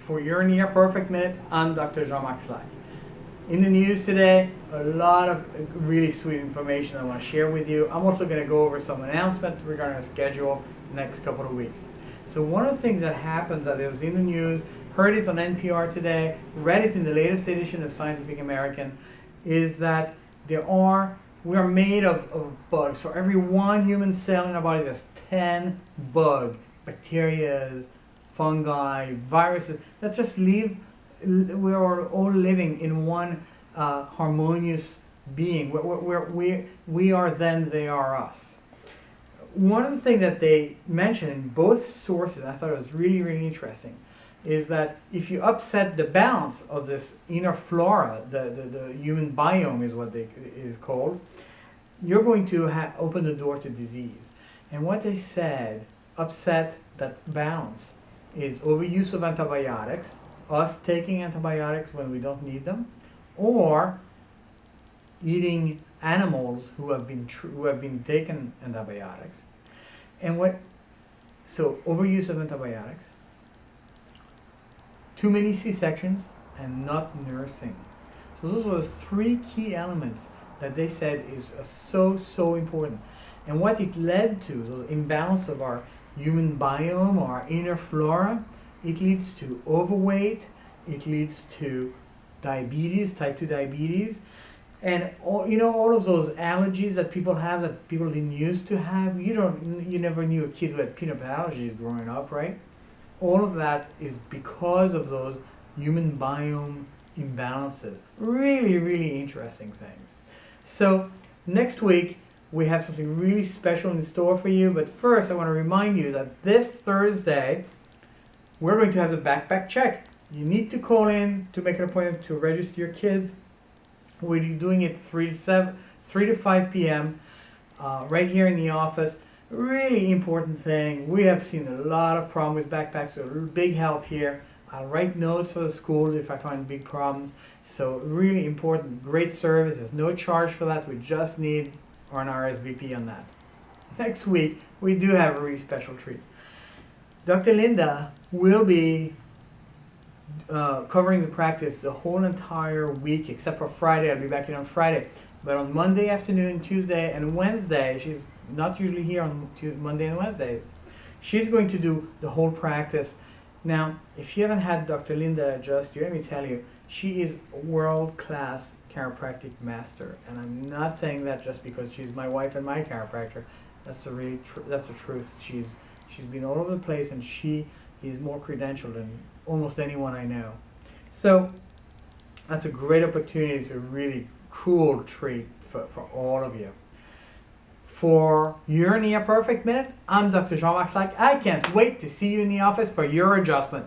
for your Near Perfect Minute. I'm Dr. Jean-Marc. In the news today, a lot of really sweet information I want to share with you. I'm also going to go over some announcements regarding our schedule the next couple of weeks. So one of the things that happens that was in the news, heard it on NPR today, read it in the latest edition of Scientific American, is that we are made of bugs. For every one human cell in our body, there's 10 bugs, bacteria, fungi, viruses that just live. We are all living in one harmonious being. We are them, they are us. One of the things that they mentioned in both sources, I thought it was really, really interesting, is that if you upset the balance of this inner flora, the human biome is what is called, you're going to open the door to disease. And what they said, upset that balance, is overuse of antibiotics, us taking antibiotics when we don't need them, or eating animals who have been taken antibiotics. So overuse of antibiotics, too many C-sections, and not nursing. So those were the three key elements that they said is so important. And what it led to, those imbalance of our human biome, or our inner flora, it leads to overweight, it leads to diabetes, type 2 diabetes, and all of those allergies that people have that people didn't used to have. You never knew a kid who had peanut allergies growing up, right? All of that is because of those human biome imbalances. Really, really interesting things. So next week we have something really special in store for you, but first I want to remind you that this Thursday we're going to have the backpack check. You need to call in to make an appointment to register your kids. We're doing it 3 to 5 p.m. Right here in the office. Really important thing. We have seen a lot of problems with backpacks, so big help here. I'll write notes for the schools if I find big problems. So really important, great service. There's no charge for that. We just need an RSVP on that. Next week, we do have a really special treat. Dr. Linda will be covering the practice the whole entire week, except for Friday. I'll be back in on Friday. But on Monday afternoon, Tuesday, and Wednesday, she's not usually here on Monday and Wednesdays. She's going to do the whole practice. Now, if you haven't had Dr. Linda adjust you, let me tell you, she is a world-class chiropractic master. And I'm not saying that just because she's my wife and my chiropractor. That's the truth. She's been all over the place, and she is more credentialed than almost anyone I know. So that's a great opportunity. It's a really cool treat for all of you. For your Near Perfect Minute, I'm Dr. Jean-Marc. I can't wait to see you in the office for your adjustment.